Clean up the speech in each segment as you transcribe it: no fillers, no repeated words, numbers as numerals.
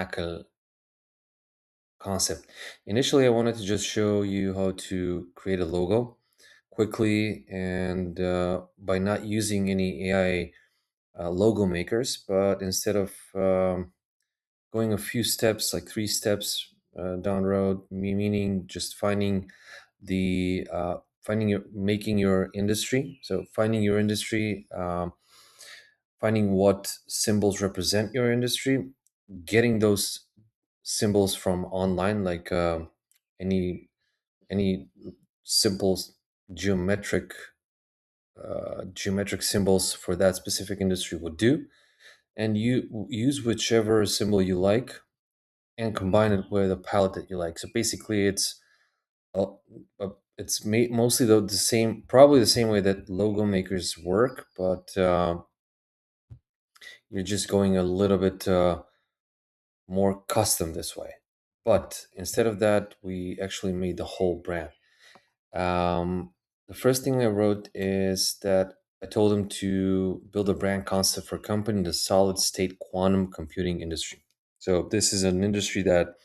Wafernacle concept. Initially, I wanted to just show you how to create a logo quickly and by not using any AI logo makers, but instead of going a few steps, like 3 steps down the road, meaning just finding your making your industry. So finding your industry, finding what symbols represent your industry, getting those symbols from online, like any simple geometric geometric symbols for that specific industry would do, and you use whichever symbol you like and combine it with a palette that you like. So basically, uh, it's mostly the same, probably the same way that logo makers work, but you're just going a little bit more custom this way. But instead of that, we actually made the whole brand. The first thing I wrote is that I told him to build a brand concept for a company in the solid state quantum computing industry. So this is an industry that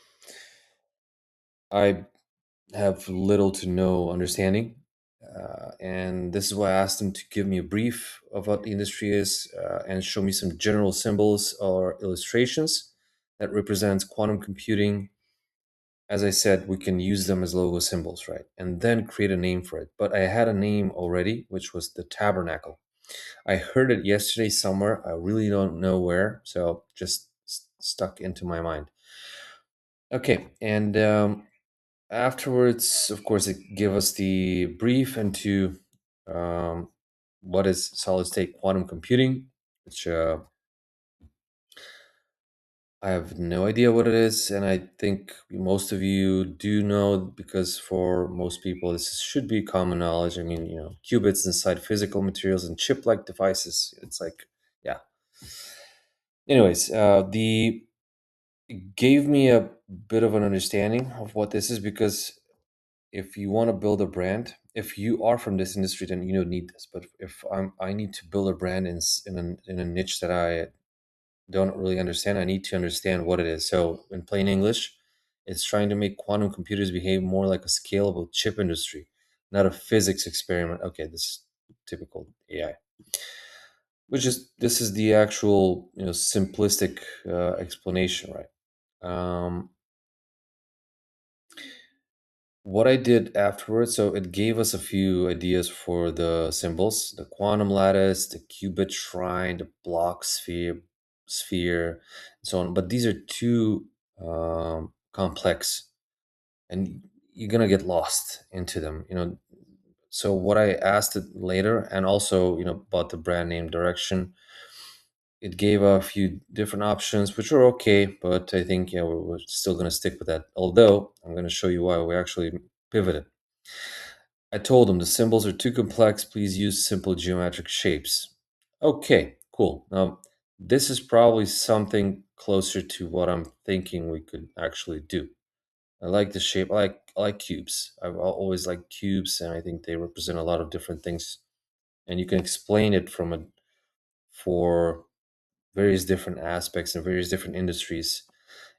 I have little to no understanding. And this is why I asked him to give me a brief of what the industry is and show me some general symbols or illustrations that represents quantum computing. As I said, we can use them as logo symbols, right? And then create a name for it. But I had a name already, which was the Tabernacle. I heard it yesterday somewhere. I really don't know where, so just stuck into my mind. Okay, and afterwards, of course, it gave us the brief into um, what is solid state quantum computing, which I have no idea what it is, and I think most of you do know because for most people, should be common knowledge. I mean, qubits inside physical materials and chip-like devices. It's like, yeah. Anyways, the it gave me a bit of an understanding of what this is because if you want to build a brand, if you are from this industry, then you don't need this. But if I need to build a brand in a niche that I don't really understand, I need to understand what it is. So in plain English, it's trying to make quantum computers behave more like a scalable chip industry, not a physics experiment. Okay, this is typical AI. Which is this is the actual simplistic explanation, right? Um, what I did afterwards, so it gave us a few ideas for the symbols: the quantum lattice, the qubit shrine, the block sphere, and so on. But these are too complex, and you're gonna get lost into them. So what I asked it later, and also about the brand name direction, it gave a few different options, which are okay, but I think yeah, we're still gonna stick with that. Although I'm gonna show you why we actually pivoted. I told him the symbols are too complex. Please use simple geometric shapes. Okay, cool. Now, this is probably something closer to what I'm thinking we could actually do. I like the shape. I like cubes. I've always liked cubes, and I think they represent a lot of different things. And you can explain it for various different aspects and various different industries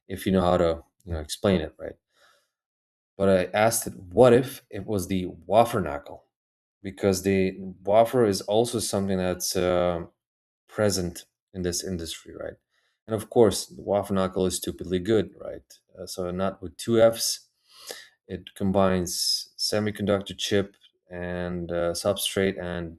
if you know how to explain it right. But I asked it, what if it was the Wafernacle? Because the wafer is also something that's present in this industry, right? And of course, the Wafernacle is stupidly good, right? So not with two Fs. It combines semiconductor chip and substrate and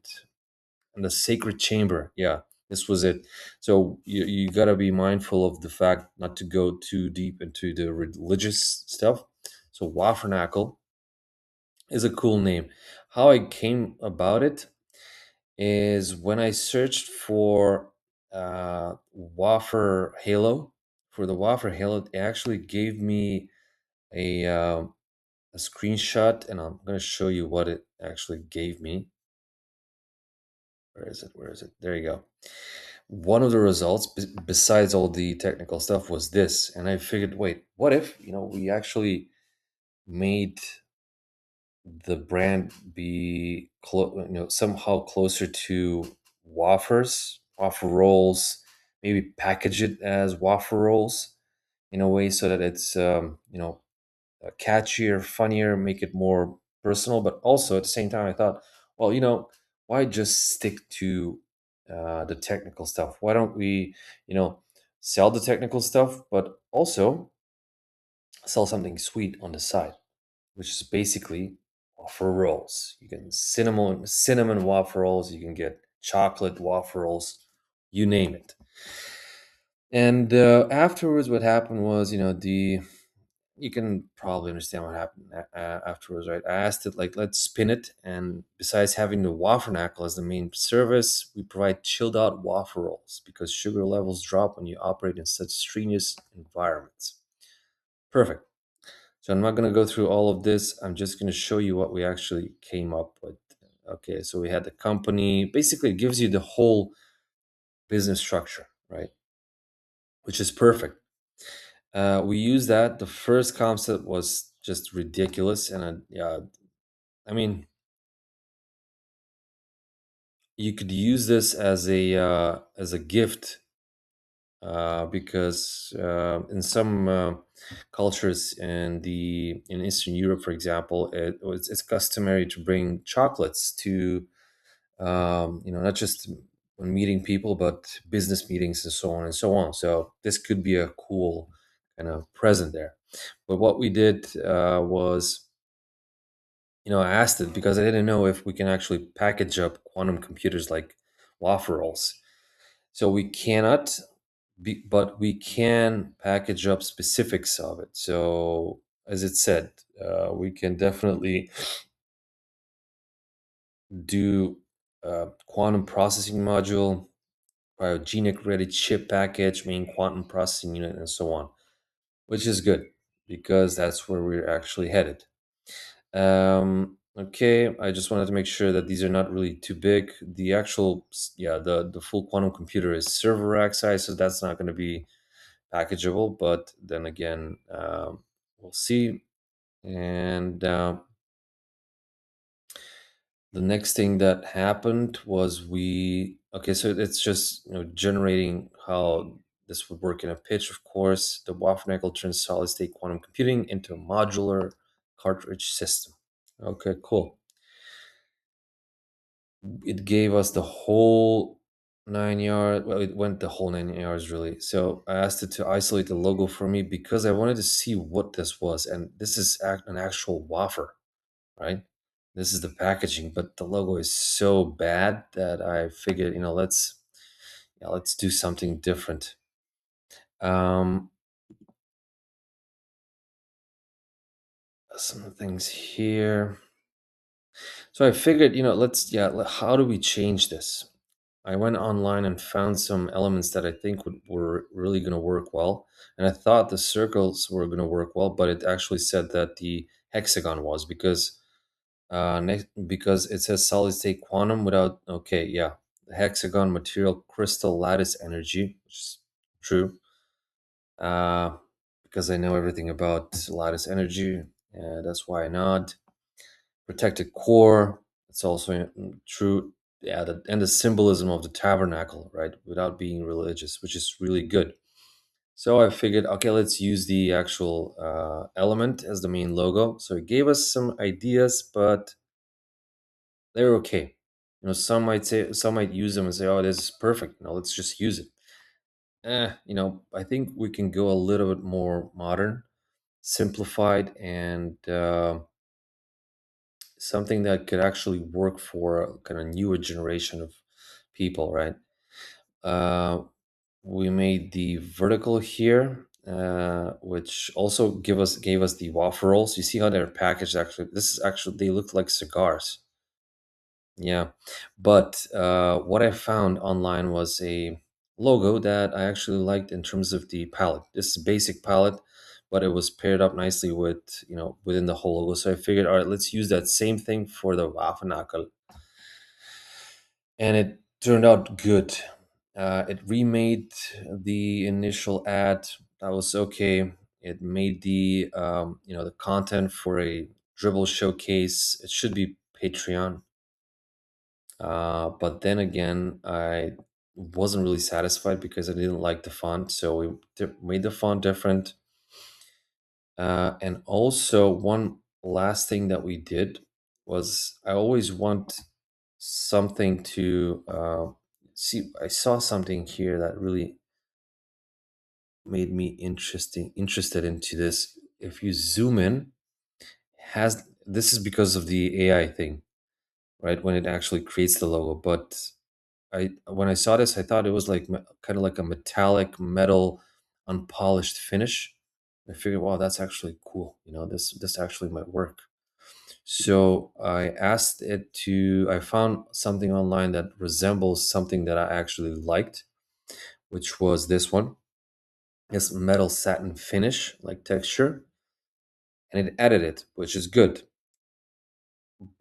the sacred chamber. Yeah, this was it. So you got to be mindful of the fact not to go too deep into the religious stuff. So Wafernacle is a cool name. How I came about it is when I searched for Wafer Halo. For the Wafer Halo, it actually gave me a uh, a screenshot, and I'm going to show you what it actually gave me. Where is it? Where is it? There you go. One of the results, besides all the technical stuff, was this, and I figured, wait, what if we actually made the brand be somehow closer to wafer rolls, maybe package it as wafer rolls, in a way so that it's catchier, funnier, make it more personal. But also at the same time, I thought, well, why just stick to the technical stuff? Why don't we, you know, sell the technical stuff, but also sell something sweet on the side, which is basically waffle rolls. You can cinnamon waffle rolls. You can get chocolate waffle rolls. You name it. And afterwards, what happened was, the you can probably understand what happened afterwards, right? I asked it like, let's spin it, and besides having the Wafernacle as the main service, we provide chilled out waffle rolls because sugar levels drop when you operate in such strenuous environments. Perfect. So I'm not going to go through all of this. I'm just going to show you what we actually came up with. Okay, so we had the company. Basically, it gives you the whole business structure, right? Which is perfect. We used that. The first concept was just ridiculous, and yeah, I mean, you could use this as a gift because in some cultures in Eastern Europe, for example, it's customary to bring chocolates to not just when meeting people, but business meetings and so on and so on. So this could be a cool kind of present there. But what we did was, I asked it because I didn't know if we can actually package up quantum computers like waffle rolls. So we cannot, but we can package up specifics of it. So as it said, we can definitely do quantum processing module, cryogenic ready chip package, main quantum processing unit, and so on, which is good because that's where we're actually headed. Okay, I just wanted to make sure that these are not really too big. The actual, yeah, the full quantum computer is server rack size, so that's not going to be packageable. But then again, we'll see. And the next thing that happened was okay, so it's just generating how this would work in a pitch. Of course, the Wafernacle turns solid state quantum computing into a modular cartridge system. Okay, cool. It gave us the whole 9 yards. Well, it went the whole 9 yards really. So I asked it to isolate the logo for me because I wanted to see what this was, and this is an actual wafer, right? This is the packaging, but the logo is so bad that I figured, let's do something different. Um, some things here. So I figured, how do we change this? I went online and found some elements that I think were really going to work well. And I thought the circles were going to work well, but it actually said that the hexagon was because it says solid state quantum without, okay, yeah, the hexagon material crystal lattice energy, which is true. Uh, because I know everything about lattice energy, that's why I nod. Protected core. It's also true. Yeah, and the symbolism of the tabernacle, right? Without being religious, which is really good. So I figured, okay, let's use the actual element as the main logo. So it gave us some ideas, but they're okay. Some might use them and say, "Oh, this is perfect. No, let's just use it." I think we can go a little bit more modern, simplified, and something that could actually work for a kind of newer generation of people, right? Uh, we made the vertical here, which also gave us the waffle rolls. You see how they're packaged? Actually, this is actually they look like cigars. Yeah, but what I found online was a logo that I actually liked in terms of the palette. This is a basic palette, but it was paired up nicely with within the whole logo. So I figured, all right, let's use that same thing for the Waffenacle, and it turned out good. It remade the initial ad. That was okay. It made the content for a dribble showcase. It should be Patreon. But then again, I wasn't really satisfied because I didn't like the font. So we made the font different. And also, one last thing that we did was I always want something to see. I saw something here that really made me interested into this. If you zoom in, has this is because of the AI thing, right? When it actually creates the logo. But I when I saw this, I thought it was like kind of like a metallic metal, unpolished finish. I figured, wow, that's actually cool. This actually might work. So I asked it to. I found something online that resembles something that I actually liked, which was this one. This metal satin finish, like texture, and it added it, which is good.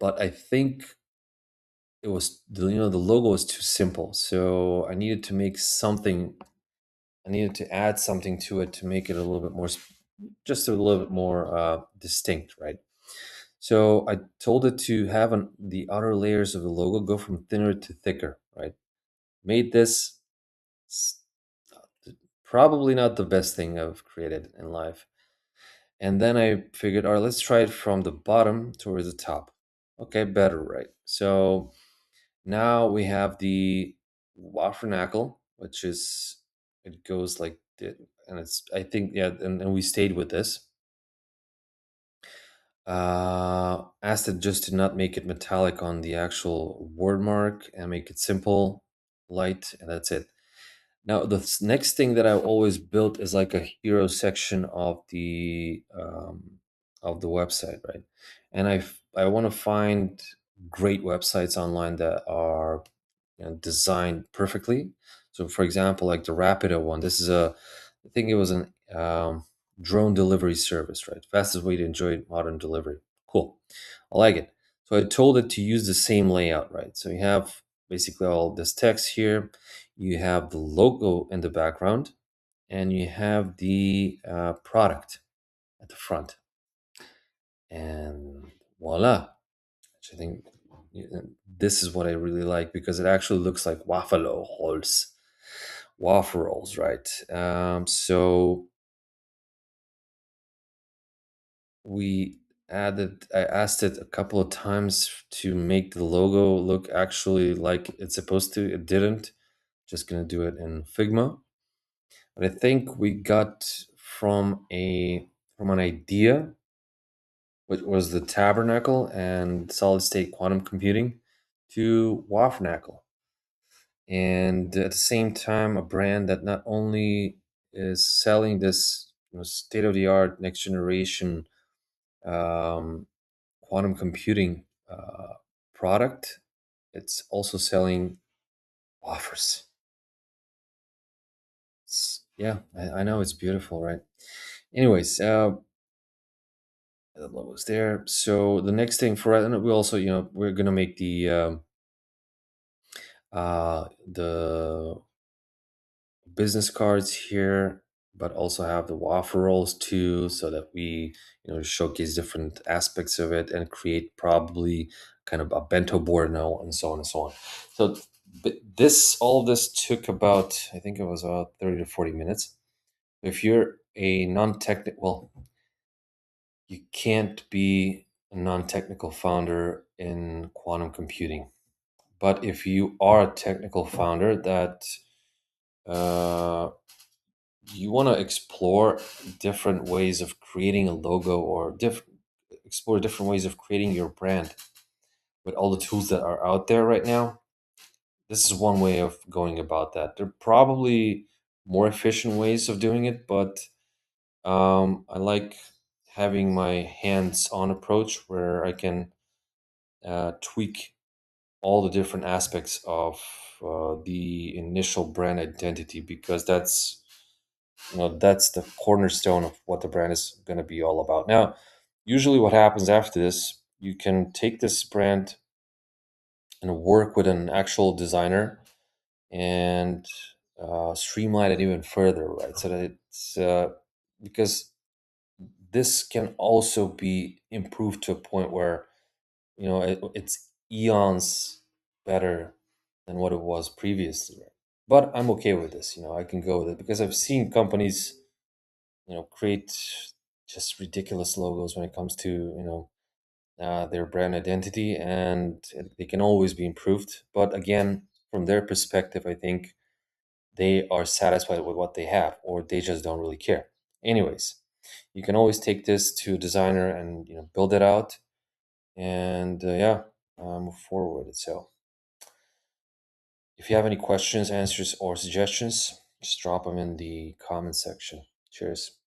But I think it was the logo was too simple, so I needed to make something. I needed to add something to it to make it a little bit more, just a little bit more distinct, right? So I told it to have the outer layers of the logo go from thinner to thicker, right? Made this s- probably not the best thing I've created in life. And then I figured, all right, let's try it from the bottom towards the top. Okay, better, right? So now we have the Wafernacle, which is it goes like and it's I think yeah, and we stayed with this. Asked it just to not make it metallic on the actual word mark and make it simple, light, and that's it. Now, the next thing that I always built is like a hero section of the website, right? And I want to find great websites online that are designed perfectly. So, for example, like the Rapido one, this is I think it was an drone delivery service, right? Fastest way to enjoy modern delivery. Cool, I like it. So I told it to use the same layout, right? So you have basically all this text here, you have the logo in the background, and you have the product at the front, and voila. Which I think this is what I really like because it actually looks like waffle rolls, right? So I asked it a couple of times to make the logo look actually like it's supposed to. It didn't. Just gonna do it in Figma. But I think we got from an idea, which was the Tabernacle and solid state quantum computing, to Wafernacle. And at the same time, a brand that not only is selling this state of the art, next generation um, quantum computing product, it's also selling wafers. Yeah, I know it's beautiful, right? Anyways, the logo's there. So the next thing for and we also, we're gonna make the business cards here, but also have the waffle rolls too, so that we showcase different aspects of it and create probably kind of a bento board now and so on and so on. So this all of this took about I think it was about 30 to 40 minutes. If you're a non-technical, well, you can't be a non-technical founder in quantum computing. But if you are a technical founder that uh, you want to explore different ways of creating a logo or explore different ways of creating your brand with all the tools that are out there right now, this is one way of going about that. There are probably more efficient ways of doing it, but I like having my hands-on approach where I can tweak all the different aspects of the initial brand identity because that's the cornerstone of what the brand is going to be all about. Now, usually what happens after this, you can take this brand and work with an actual designer and streamline it even further, right? So that it's because this can also be improved to a point where it's eons better than what it was previously, right? But I'm okay with this. I can go with it because I've seen companies create just ridiculous logos when it comes to their brand identity, and they can always be improved. But again, from their perspective, I think they are satisfied with what they have, or they just don't really care. Anyways, you can always take this to a designer and build it out, and yeah, move forward. So if you have any questions, answers, or suggestions, just drop them in the comment section. Cheers.